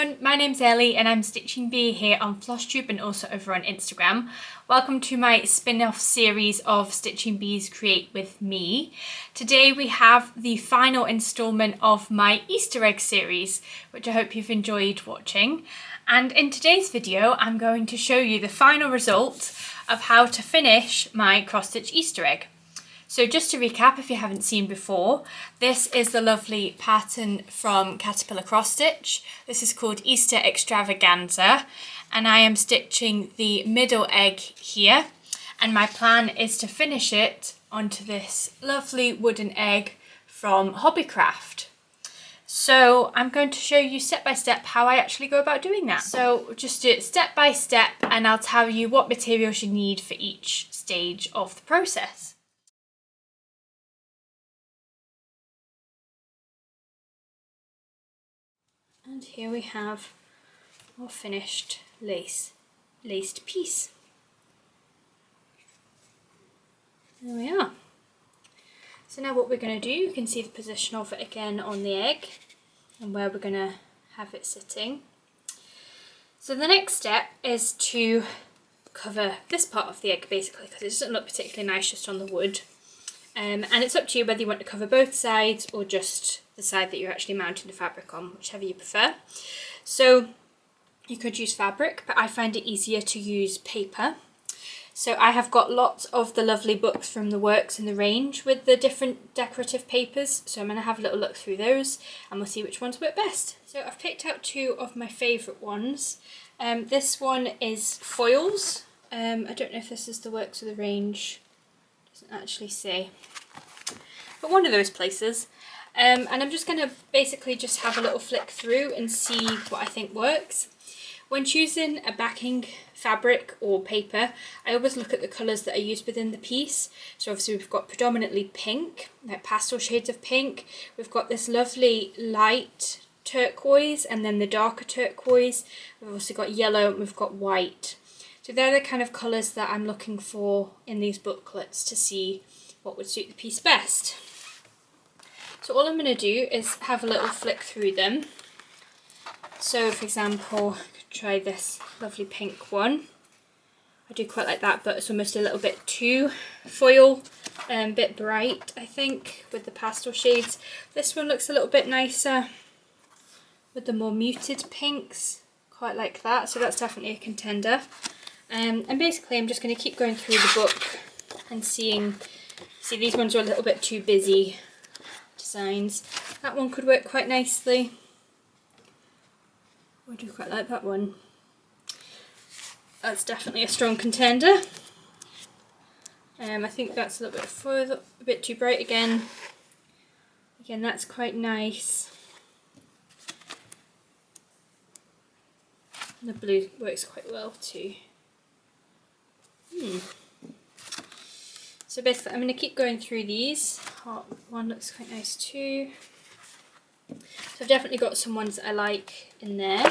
everyone, my name's Ellie and I'm Stitchinbeeee here on flosstube and also over on Instagram. Welcome to my spin-off series of Stitchinbeee's Create With Me. Today we have the final instalment of my Easter egg series, which I hope you've enjoyed watching. And in today's video I'm going to show you the final result of how to finish my cross-stitch Easter egg. So just to recap, if you haven't seen before, this is the lovely pattern from Caterpillar Cross Stitch. This is called Easter Extravaganza, and I am stitching the middle egg here, and my plan is to finish it onto this lovely wooden egg from Hobbycraft. So I'm going to show you step by step how I actually go about doing that. So just do it step by step, and I'll tell you what materials you need for each stage of the process. And here we have our finished laced piece. There we are. So now what we're going to do, you can see the position of it again on the egg and where we're going to have it sitting. So the next step is to cover this part of the egg basically, because it doesn't look particularly nice just on the wood. And it's up to you whether you want to cover both sides or just the side that you're actually mounting the fabric on, whichever you prefer. So you could use fabric, but I find it easier to use paper. So I have got lots of the lovely books from the Works in the range with the different decorative papers. So I'm going to have a little look through those and we'll see which ones work best. So I've picked out two of my favourite ones. This one is foils. I don't know if this is the Works of the range. Doesn't actually say, but one of those places. And I'm just going to basically just have a little flick through and see what I think works. When choosing a backing fabric or paper, I always look at the colours that are used within the piece. So obviously we've got predominantly pink, like pastel shades of pink. We've got this lovely light turquoise and then the darker turquoise. We've also got yellow and we've got white. So they're the kind of colours that I'm looking for in these booklets to see what would suit the piece best. So all I'm going to do is have a little flick through them. So for example, I could try this lovely pink one. I do quite like that, but it's almost a little bit too foil, a bit bright I think with the pastel shades. This one looks a little bit nicer with the more muted pinks, quite like that, so that's definitely a contender. And basically I'm just going to keep going through the book and see these ones are a little bit too busy designs. That one could work quite nicely. I do quite like that one. That's definitely a strong contender. I think that's a little bit further, a bit too bright again. Again, that's quite nice. And the blue works quite well too. So basically I'm going to keep going through these. Hot one looks quite nice too. So I've definitely got some ones that I like in there.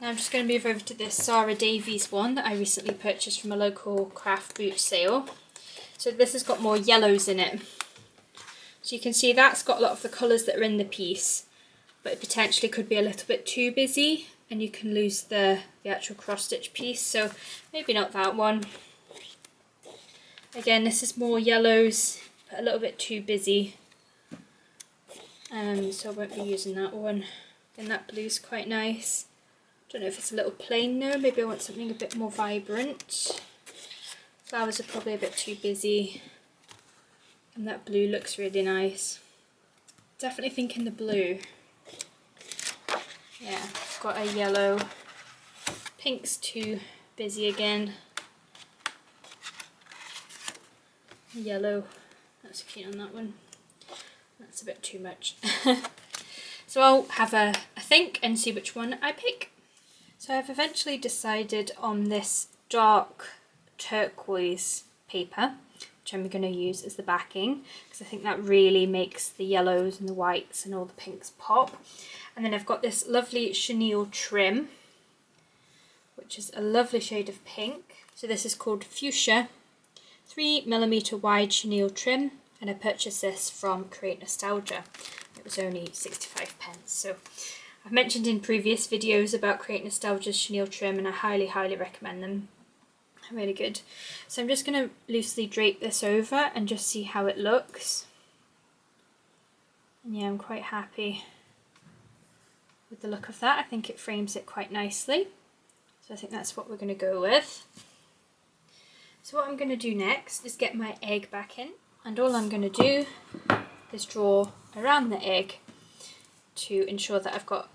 Now I'm just going to move over to this Sarah Davies one that I recently purchased from a local craft boot sale. So this has got more yellows in it. So you can see that's got a lot of the colours that are in the piece, but it potentially could be a little bit too busy and you can lose the actual cross stitch piece, so maybe not that one. Again, this is more yellows, but a little bit too busy, so I won't be using that one. Then that blue's quite nice. Don't know if it's a little plain now, maybe I want something a bit more vibrant. Flowers are probably a bit too busy, and that blue looks really nice. Definitely thinking the blue. Yeah, I've got a yellow. Pink's too busy again. Yellow, that's keen on that one. That's a bit too much. So I'll have a think and see which one I pick. So I've eventually decided on this dark turquoise paper, which I'm going to use as the backing, because I think that really makes the yellows and the whites and all the pinks pop. And then I've got this lovely Chenille Trim, which is a lovely shade of pink. So this is called Fuchsia 3mm wide chenille trim, and I purchased this from Create Nostalgia. It was only 65 pence, so I've mentioned in previous videos about Create Nostalgia's Chenille Trim, and I highly recommend them. They're really good. So I'm just going to loosely drape this over and just see how it looks. And yeah, I'm quite happy with the look of that. I think it frames it quite nicely. So I think that's what we're going to go with. So what I'm going to do next is get my egg back in, and all I'm going to do is draw around the egg to ensure that I've got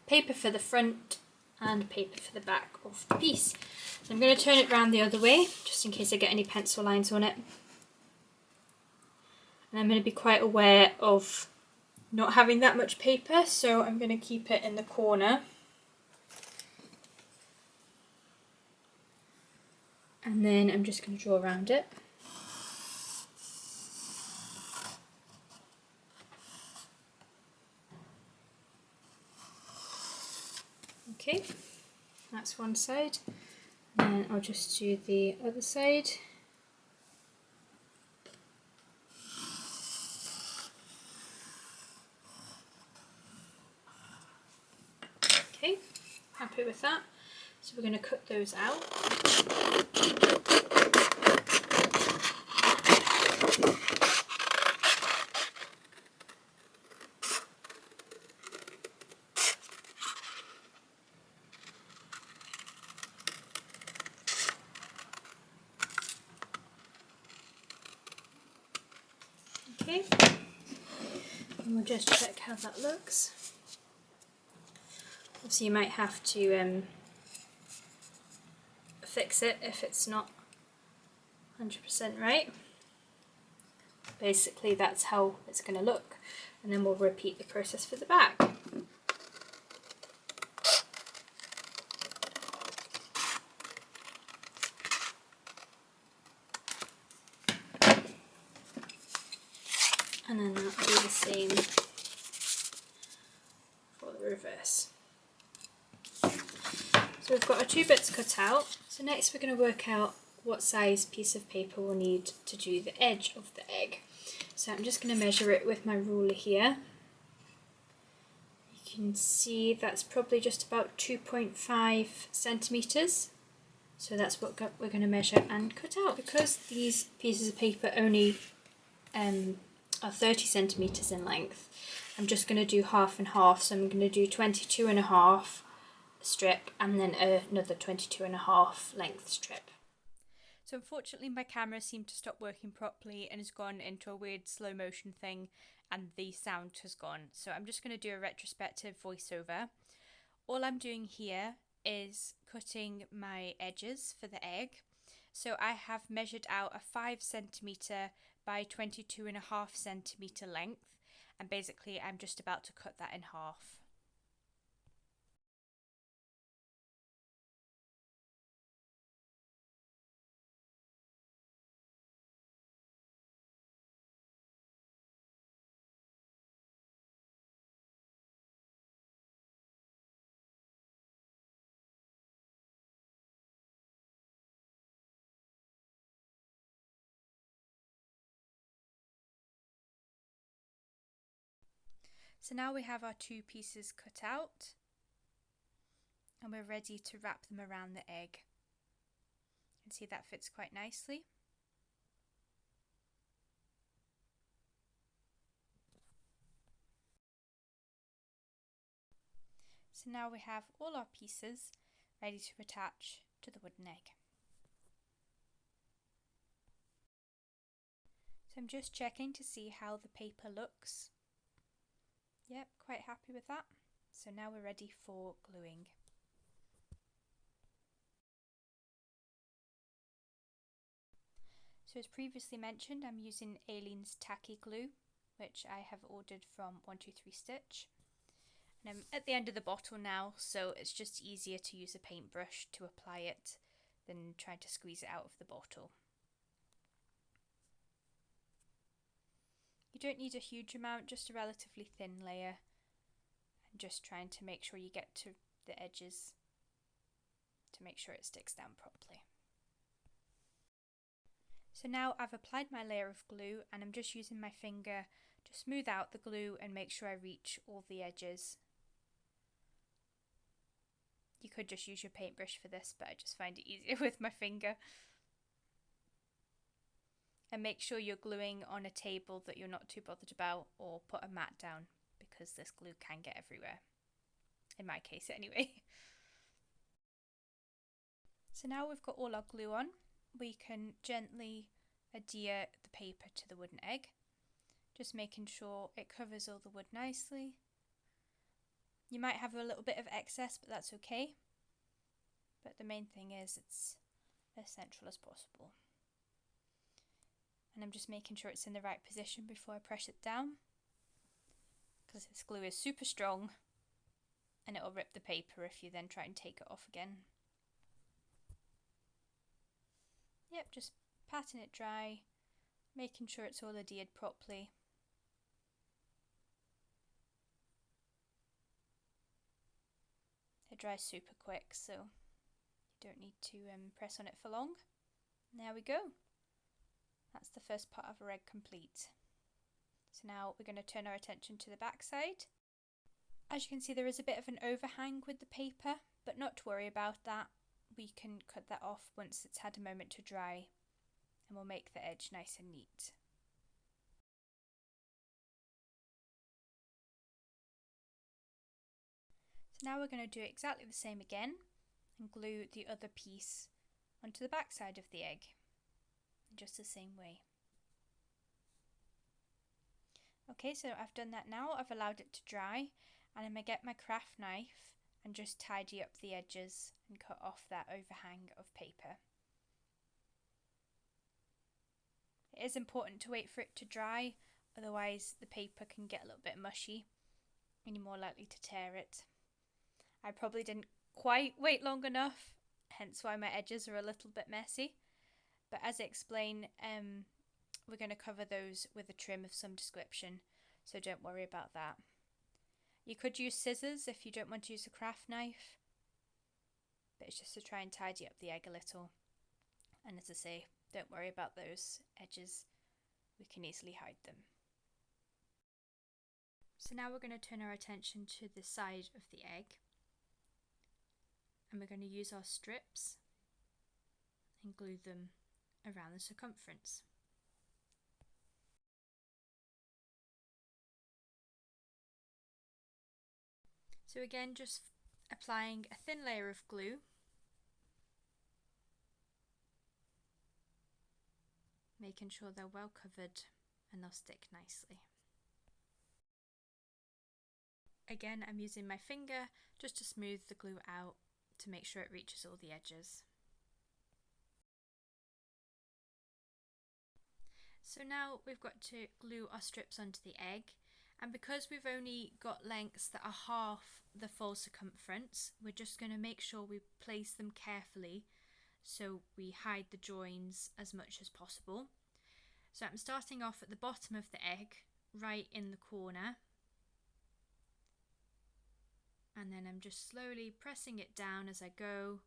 paper for the front and paper for the back of the piece. So I'm going to turn it round the other way just in case I get any pencil lines on it. And I'm going to be quite aware of not having that much paper, so I'm going to keep it in the corner. And then I'm just going to draw around it. Okay, that's one side. And then I'll just do the other side. Okay, happy with that. So we're going to cut those out. Okay, and we'll just check how that looks. Obviously you might have to fix it if it's not 100% right. Basically that's how it's going to look, and then we'll repeat the process for the back. And then that'll be the same for the reverse. So we've got our 2 bits cut out. So next we're going to work out what size piece of paper we'll need to do the edge of the egg. So I'm just going to measure it with my ruler here. You can see that's probably just about 2.5 centimetres. So that's what we're going to measure and cut out. Because these pieces of paper only are 30 centimetres in length, I'm just going to do half and half. So I'm going to do 22.5 strip and then another 22.5 length strip. So unfortunately my camera seemed to stop working properly and has gone into a weird slow motion thing, and the sound has gone. So I'm just going to do a retrospective voiceover. All I'm doing here is cutting my edges for the egg. So I have measured out a 5 centimetre by 22.5 centimetre length, and basically I'm just about to cut that in half. So now we have our 2 pieces cut out, and we're ready to wrap them around the egg. You can see that fits quite nicely. So now we have all our pieces ready to attach to the wooden egg. So I'm just checking to see how the paper looks. Yep, quite happy with that. So now we're ready for gluing. So as previously mentioned, I'm using Ellie's tacky glue, which I have ordered from 123 Stitch. And I'm at the end of the bottle now, so it's just easier to use a paintbrush to apply it than trying to squeeze it out of the bottle. You don't need a huge amount, just a relatively thin layer, and just trying to make sure you get to the edges to make sure it sticks down properly. So now I've applied my layer of glue, and I'm just using my finger to smooth out the glue and make sure I reach all the edges You could just use your paintbrush for this, but I just find it easier with my finger. And make sure you're gluing on a table that you're not too bothered about, or put a mat down because this glue can get everywhere. In my case anyway. So now we've got all our glue on, we can gently adhere the paper to the wooden egg, just making sure it covers all the wood nicely. You might have a little bit of excess, but that's okay. But the main thing is it's as central as possible. And I'm just making sure it's in the right position before I press it down, because this glue is super strong and it'll rip the paper if you then try and take it off again. Yep, just patting it dry, making sure it's all adhered properly. It dries super quick, so you don't need to press on it for long. And there we go. That's the first part of our egg complete. So now we're going to turn our attention to the back side. As you can see, there is a bit of an overhang with the paper, but not to worry about that. We can cut that off once it's had a moment to dry, and we'll make the edge nice and neat. So now we're going to do exactly the same again and glue the other piece onto the back side of the egg, just the same way. Okay, so I've done that now. I've allowed it to dry, and I'm going to get my craft knife and just tidy up the edges and cut off that overhang of paper. It is important to wait for it to dry, otherwise the paper can get a little bit mushy and you're more likely to tear it. I probably didn't quite wait long enough, hence why my edges are a little bit messy. But as I explain, we're going to cover those with a trim of some description, so don't worry about that. You could use scissors if you don't want to use a craft knife, but it's just to try and tidy up the egg a little. And as I say, don't worry about those edges, we can easily hide them. So now we're going to turn our attention to the side of the egg, and we're going to use our strips and glue them around the circumference. So again, just applying a thin layer of glue, making sure they're well covered and they'll stick nicely. Again, I'm using my finger just to smooth the glue out to make sure it reaches all the edges. So now we've got to glue our strips onto the egg, and because we've only got lengths that are half the full circumference, we're just going to make sure we place them carefully so we hide the joins as much as possible. So I'm starting off at the bottom of the egg, right in the corner, and then I'm just slowly pressing it down as I go,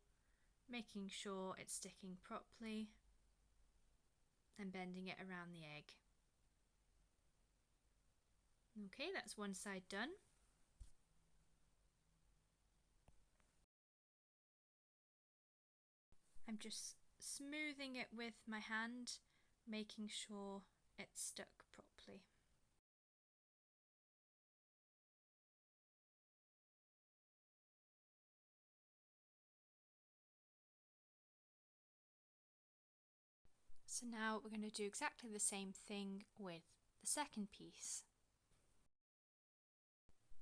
making sure it's sticking properly and bending it around the egg. Okay, that's one side done. I'm just smoothing it with my hand, making sure it's stuck properly. So now we're going to do exactly the same thing with the second piece.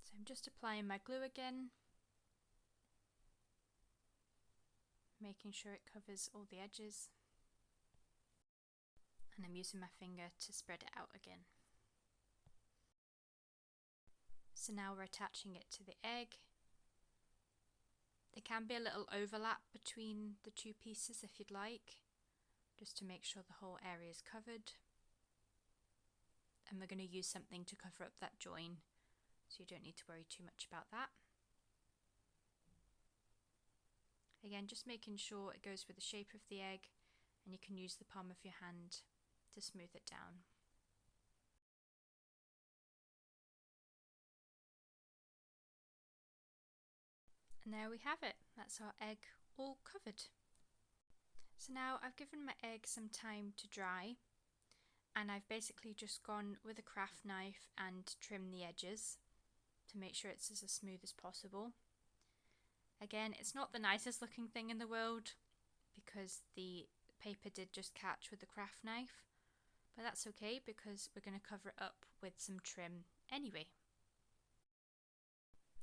So I'm just applying my glue again, making sure it covers all the edges, and I'm using my finger to spread it out again. So now we're attaching it to the egg. There can be a little overlap between the two pieces if you'd like, just to make sure the whole area is covered. And we're going to use something to cover up that join, so you don't need to worry too much about that. Again, just making sure it goes with the shape of the egg, and you can use the palm of your hand to smooth it down. And there we have it. That's our egg all covered. So now I've given my egg some time to dry, and I've basically just gone with a craft knife and trimmed the edges to make sure it's as smooth as possible. Again, it's not the nicest looking thing in the world because the paper did just catch with the craft knife, but that's okay because we're going to cover it up with some trim anyway.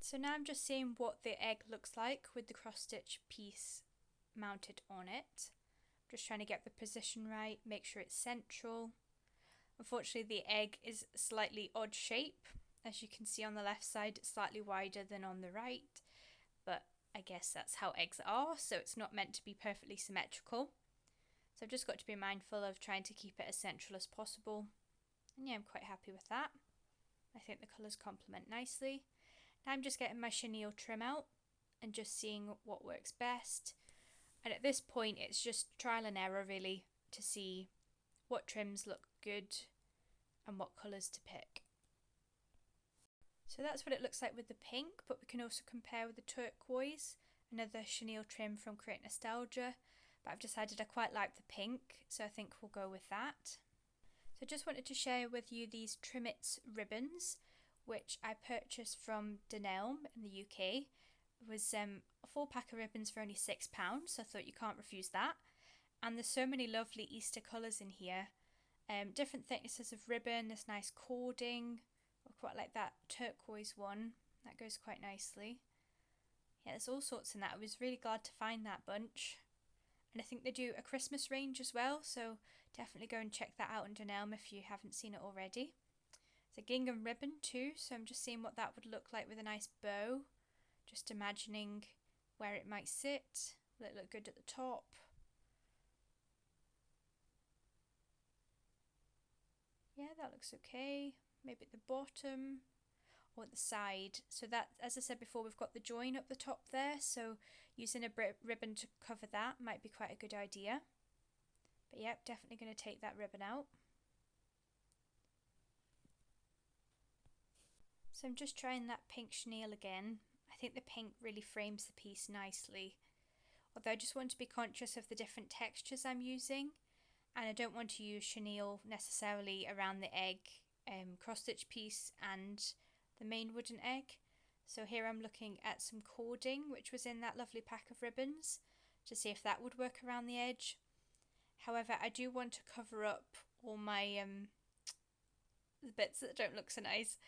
So now I'm just seeing what the egg looks like with the cross stitch piece mounted on it. I'm just trying to get the position right, make sure it's central. Unfortunately, the egg is slightly odd shape. As you can see on the left side, it's slightly wider than on the right, but I guess that's how eggs are, so it's not meant to be perfectly symmetrical. So I've just got to be mindful of trying to keep it as central as possible. And yeah, I'm quite happy with that. I think the colours complement nicely. Now I'm just getting my chenille trim out and just seeing what works best. And at this point, it's just trial and error really to see what trims look good and what colours to pick. So that's what it looks like with the pink, but we can also compare with the turquoise, another chenille trim from Create Nostalgia. But I've decided I quite like the pink, so I think we'll go with that. So I just wanted to share with you these Trimmets ribbons, which I purchased from Dunelm in the UK. It was a 4-pack of ribbons for only £6, so I thought you can't refuse that. And there's so many lovely Easter colours in here. Different thicknesses of ribbon, this nice cording. I quite like that turquoise one, that goes quite nicely. Yeah, there's all sorts in that. I was really glad to find that bunch. And I think they do a Christmas range as well, so definitely go and check that out on Dunelm if you haven't seen it already. It's a gingham ribbon too, so I'm just seeing what that would look like with a nice bow. Just imagining where it might sit. Will it look good at the top? Yeah, that looks okay. Maybe at the bottom or at the side. So that, as I said before, we've got the join up the top there, so using a ribbon to cover that might be quite a good idea. But yep, definitely going to take that ribbon out. So I'm just trying that pink chenille again. I think the pink really frames the piece nicely. Although I just want to be conscious of the different textures I'm using, and I don't want to use chenille necessarily around the egg cross stitch piece and the main wooden egg. So here I'm looking at some cording which was in that lovely pack of ribbons to see if that would work around the edge. However, I do want to cover up all my the bits that don't look so nice.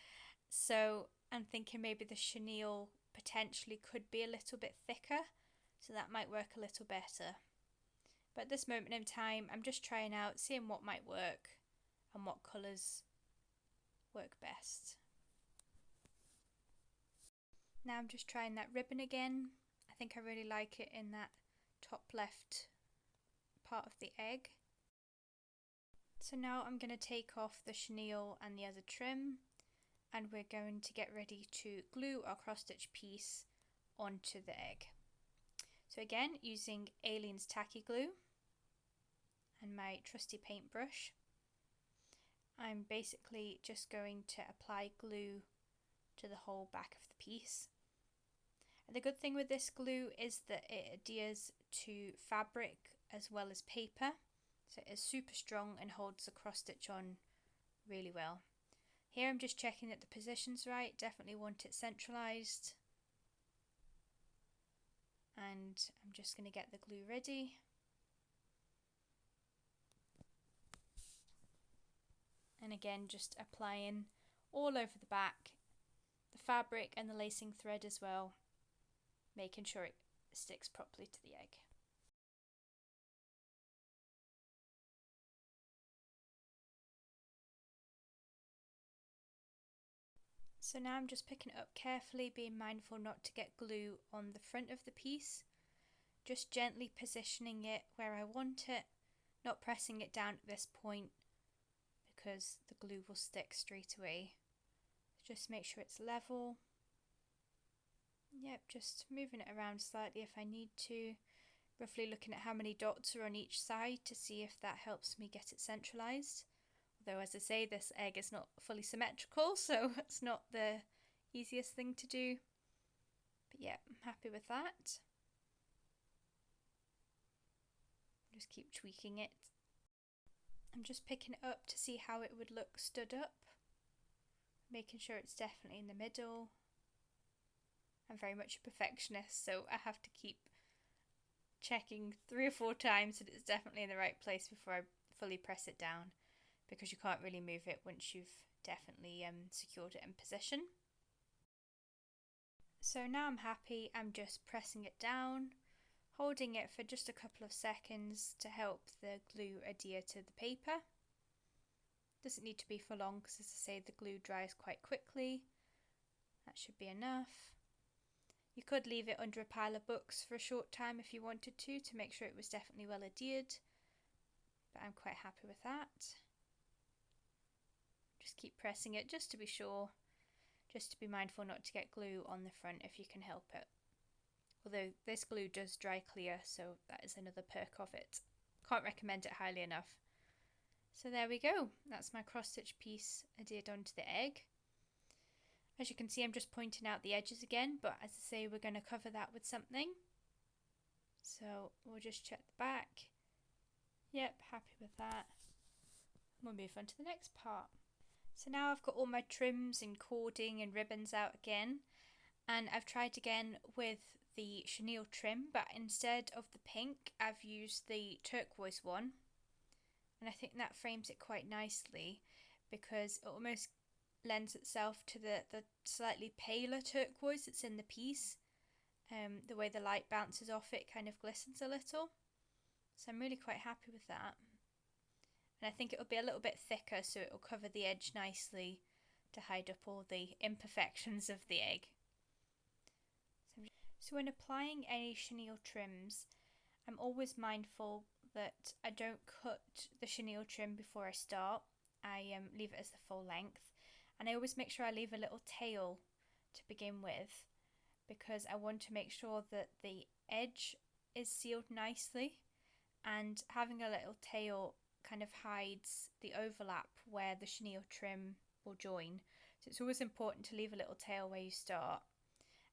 So I'm thinking maybe the chenille potentially could be a little bit thicker, so that might work a little better. But at this moment in time, I'm just trying out, seeing what might work and what colours work best. Now I'm just trying that ribbon again. I think I really like it in that top left part of the egg. So now I'm going to take off the chenille and the other trim, and we're going to get ready to glue our cross stitch piece onto the egg. So again, using Aleene's tacky glue and my trusty paintbrush, I'm basically just going to apply glue to the whole back of the piece. And the good thing with this glue is that it adheres to fabric as well as paper, so it is super strong and holds the cross stitch on really well. Here I'm just checking that the position's right, definitely want it centralised. And I'm just going to get the glue ready. And again, just applying all over the back, the fabric and the lacing thread as well, making sure it sticks properly to the egg. So now I'm just picking it up carefully, being mindful not to get glue on the front of the piece. Just gently positioning it where I want it, not pressing it down at this point because the glue will stick straight away. Just make sure it's level. Yep, just moving it around slightly if I need to. Roughly looking at how many dots are on each side to see if that helps me get it centralised. Although, as I say, this egg is not fully symmetrical, so it's not the easiest thing to do. But yeah, I'm happy with that. Just keep tweaking it. I'm just picking it up to see how it would look stood up, making sure it's definitely in the middle. I'm very much a perfectionist, so I have to keep checking 3 or 4 times that it's definitely in the right place before I fully press it down, because you can't really move it once you've definitely secured it in position. So now I'm happy. I'm just pressing it down, holding it for just a couple of seconds to help the glue adhere to the paper. Doesn't need to be for long because, as I say, the glue dries quite quickly. That should be enough. You could leave it under a pile of books for a short time if you wanted to make sure it was definitely well adhered, but I'm quite happy with that. Just keep pressing it just to be sure, just to be mindful not to get glue on the front if you can help it. Although this glue does dry clear, so that is another perk of it. Can't recommend it highly enough. So there we go, that's my cross stitch piece adhered onto the egg. As you can see, I'm just pointing out the edges again, but as I say, we're going to cover that with something. So we'll just check the back. Yep, happy with that. We'll move on to the next part. So now I've got all my trims and cording and ribbons out again, and I've tried again with the Chenille Trim, but instead of the pink, I've used the turquoise one, and I think that frames it quite nicely because it almost lends itself to the slightly paler turquoise that's in the piece. The way the light bounces off it kind of glistens a little, so I'm really quite happy with that. And I think it'll be a little bit thicker, so it'll cover the edge nicely to hide up all the imperfections of the egg. So when applying any chenille trims, I'm always mindful that I don't cut the chenille trim before I start. I leave it as the full length, and I always make sure I leave a little tail to begin with, because I want to make sure that the edge is sealed nicely, and having a little tail kind of hides the overlap where the chenille trim will join. So it's always important to leave a little tail where you start,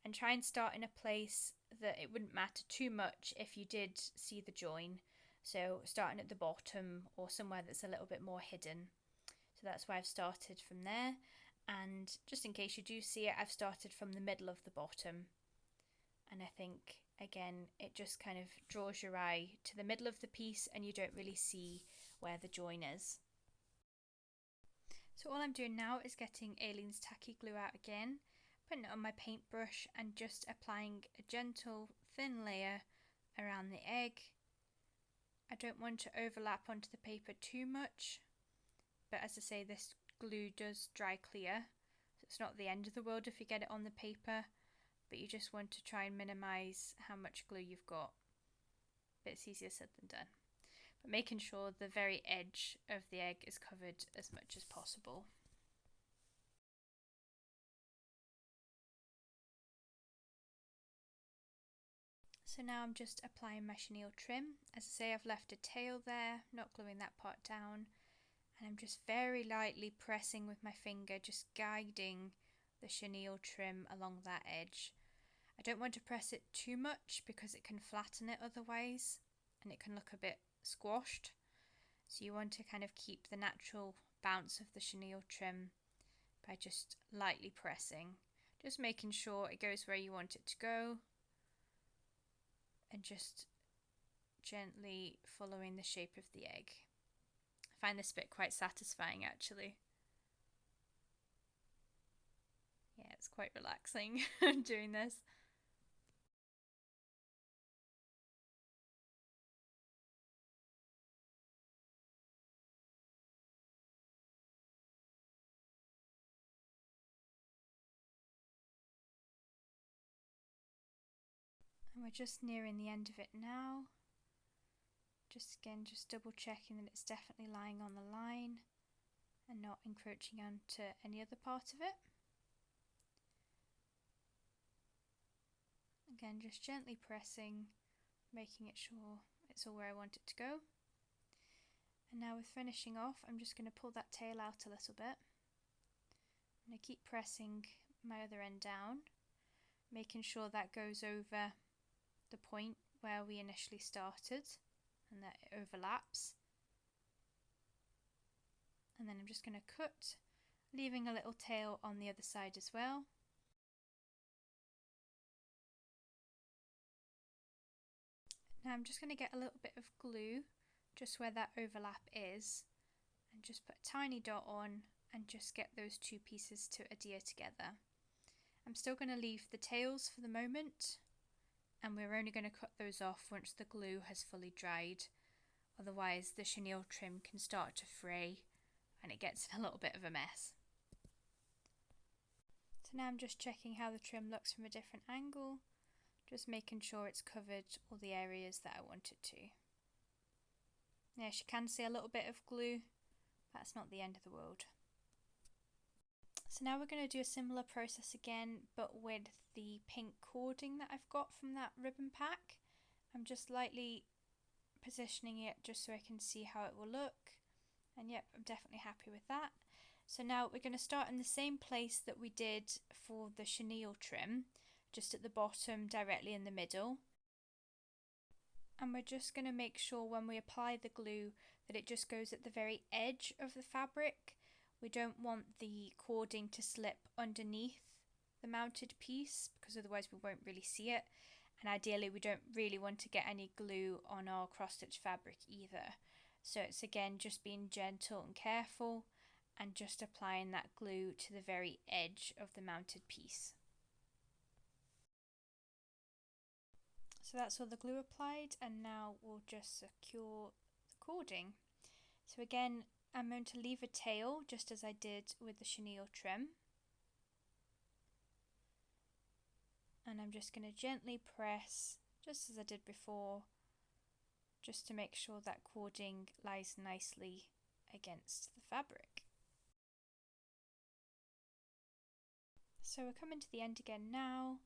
and try and start in a place that it wouldn't matter too much if you did see the join. So starting at the bottom or somewhere that's a little bit more hidden. So that's why I've started from there, and just in case you do see it, I've started from the middle of the bottom. And I think again it just kind of draws your eye to the middle of the piece and you don't really see where the join is. So all I'm doing now is getting Aileen's tacky glue out again, putting it on my paintbrush and just applying a gentle thin layer around the egg. I don't want to overlap onto the paper too much, but as I say, this glue does dry clear, so it's not the end of the world if you get it on the paper, but you just want to try and minimise how much glue you've got. But it's easier said than done. But making sure the very edge of the egg is covered as much as possible. So now I'm just applying my chenille trim. As I say, I've left a tail there, not gluing that part down. And I'm just very lightly pressing with my finger, just guiding the chenille trim along that edge. I don't want to press it too much because it can flatten it otherwise and it can look a bit squashed. So you want to kind of keep the natural bounce of the chenille trim by just lightly pressing, just making sure it goes where you want it to go, and just gently following the shape of the egg. I find this bit quite satisfying actually. Yeah, it's quite relaxing doing this. And we're just nearing the end of it now. Just again, just double checking that it's definitely lying on the line and not encroaching onto any other part of it. Again, just gently pressing, making it sure it's all where I want it to go. And now with finishing off, I'm just going to pull that tail out a little bit. And I keep pressing my other end down, making sure that goes over the point where we initially started and that it overlaps. And then I'm just going to cut, leaving a little tail on the other side as well. Now I'm just going to get a little bit of glue just where that overlap is and just put a tiny dot on and just get those two pieces to adhere together. I'm still going to leave the tails for the moment, and we're only going to cut those off once the glue has fully dried, otherwise the chenille trim can start to fray and it gets in a little bit of a mess. So now I'm just checking how the trim looks from a different angle, just making sure it's covered all the areas that I want it to. Yes, you can see a little bit of glue, that's not the end of the world. So now we're going to do a similar process again, but with the pink cording that I've got from that ribbon pack. I'm just lightly positioning it just so I can see how it will look, and yep, I'm definitely happy with that. So now we're going to start in the same place that we did for the chenille trim, just at the bottom directly in the middle. And we're just going to make sure when we apply the glue that it just goes at the very edge of the fabric. We don't want the cording to slip underneath the mounted piece because otherwise we won't really see it. And ideally we don't really want to get any glue on our cross stitch fabric either. So it's again just being gentle and careful and just applying that glue to the very edge of the mounted piece. So that's all the glue applied, and now we'll just secure the cording. So again, I'm going to leave a tail just as I did with the chenille trim. And I'm just going to gently press, just as I did before, just to make sure that cording lies nicely against the fabric. So we're coming to the end again now,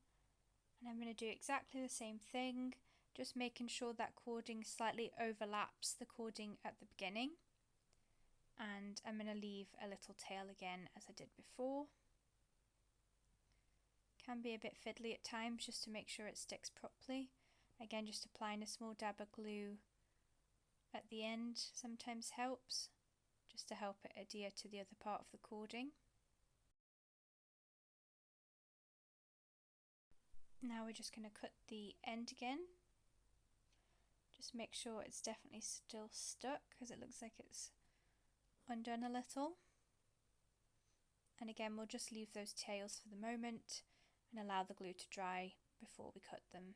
and I'm going to do exactly the same thing, just making sure that cording slightly overlaps the cording at the beginning. And I'm going to leave a little tail again as I did before. Can be a bit fiddly at times just to make sure it sticks properly. Again, just applying a small dab of glue at the end sometimes helps, just to help it adhere to the other part of the cording. Now we're just going to cut the end again. Just make sure it's definitely still stuck because it looks like it's undone a little. And again, we'll just leave those tails for the moment and allow the glue to dry before we cut them.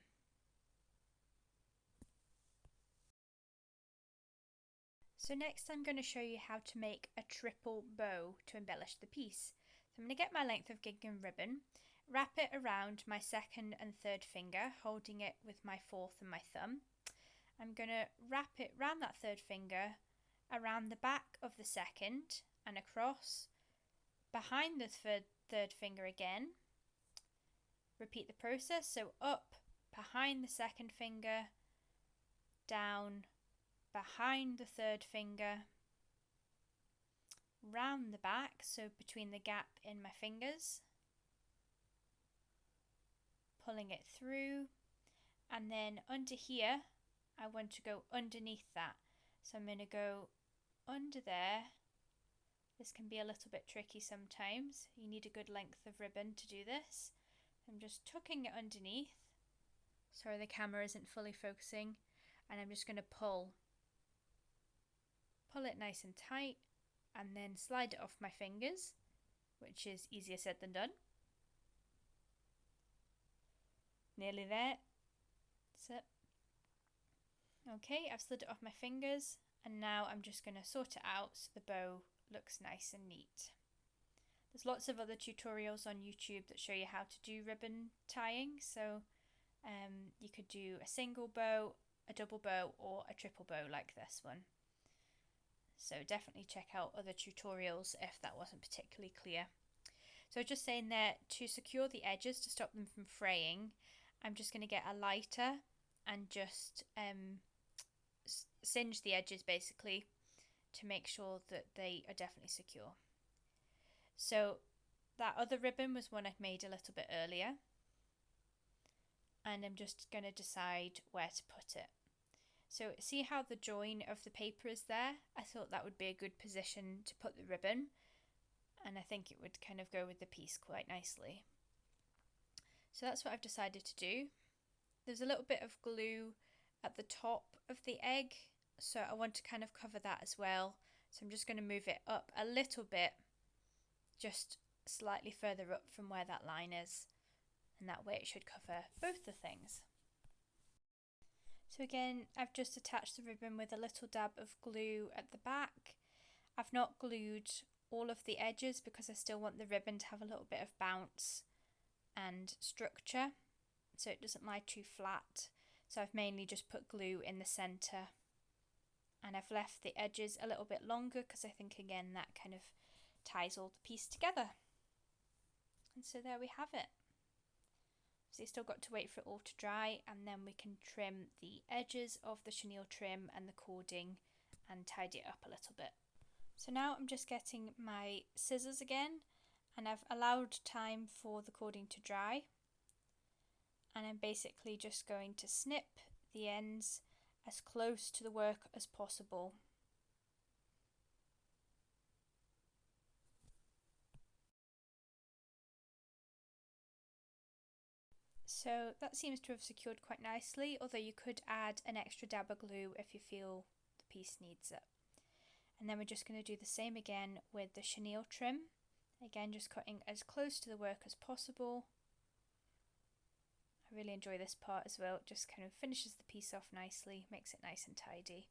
So next I'm going to show you how to make a triple bow to embellish the piece. So I'm going to get my length of gingham ribbon, wrap it around my second and third finger, holding it with my fourth and my thumb. I'm going to wrap it round that third finger, around the back of the second and across, behind the third finger again. Repeat the process, so up behind the second finger, down behind the third finger, round the back, so between the gap in my fingers, pulling it through, and then under here I want to go underneath that, so I'm going to go under there. This can be a little bit tricky sometimes, you need a good length of ribbon to do this. I'm just tucking it underneath, sorry the camera isn't fully focusing, and I'm just going to pull it nice and tight and then slide it off my fingers, which is easier said than done. Nearly there. That's it. Okay, I've slid it off my fingers, and now I'm just going to sort it out so the bow looks nice and neat. There's lots of other tutorials on YouTube that show you how to do ribbon tying, so you could do a single bow, a double bow, or a triple bow like this one. So definitely check out other tutorials if that wasn't particularly clear. So just saying there, to secure the edges to stop them from fraying, I'm just going to get a lighter and just singe the edges basically to make sure that they are definitely secure. So that other ribbon was one I'd made a little bit earlier. and I'm just going to decide where to put it. So see how the join of the paper is there? I thought that would be a good position to put the ribbon, and I think it would kind of go with the piece quite nicely. So that's what I've decided to do. There's a little bit of glue at the top of the egg, so I want to kind of cover that as well. So I'm just going to move it up a little bit, just slightly further up from where that line is, and that way it should cover both the things. So again, I've just attached the ribbon with a little dab of glue at the back. I've not glued all of the edges because I still want the ribbon to have a little bit of bounce and structure, so it doesn't lie too flat. So I've mainly just put glue in the centre, and I've left the edges a little bit longer because I think again that kind of ties all the piece together. And so there we have it. So you still got to wait for it all to dry, and then we can trim the edges of the chenille trim and the cording and tidy it up a little bit. So now I'm just getting my scissors again, and I've allowed time for the cording to dry, and I'm basically just going to snip the ends as close to the work as possible. So that seems to have secured quite nicely, although you could add an extra dab of glue if you feel the piece needs it. And then we're just going to do the same again with the chenille trim. Again, just cutting as close to the work as possible. I really enjoy this part as well. It just kind of finishes the piece off nicely, makes it nice and tidy.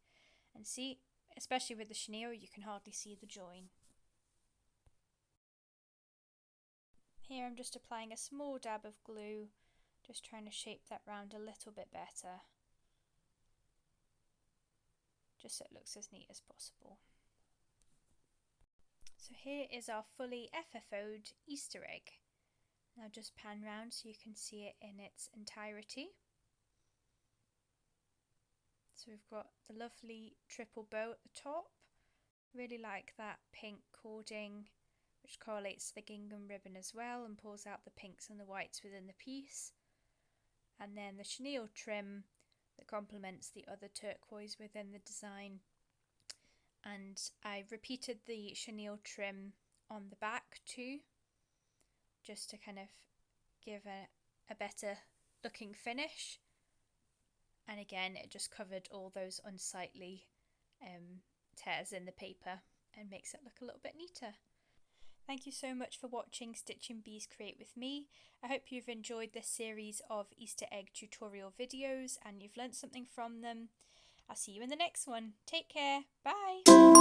And see, especially with the chenille, you can hardly see the join. Here I'm just applying a small dab of glue, just trying to shape that round a little bit better, just so it looks as neat as possible. So here is our fully FFO'd Easter egg. Now just pan round so you can see it in its entirety. So we've got the lovely triple bow at the top. Really like that pink cording, which correlates to the gingham ribbon as well and pulls out the pinks and the whites within the piece. And then the chenille trim that complements the other turquoise within the design. And I've repeated the chenille trim on the back too, just to kind of give a better looking finish. And again, it just covered all those unsightly tears in the paper and makes it look a little bit neater. Thank you so much for watching Stitchinbeee's Create With Me. I hope you've enjoyed this series of Easter egg tutorial videos and you've learnt something from them. I'll see you in the next one. Take care. Bye.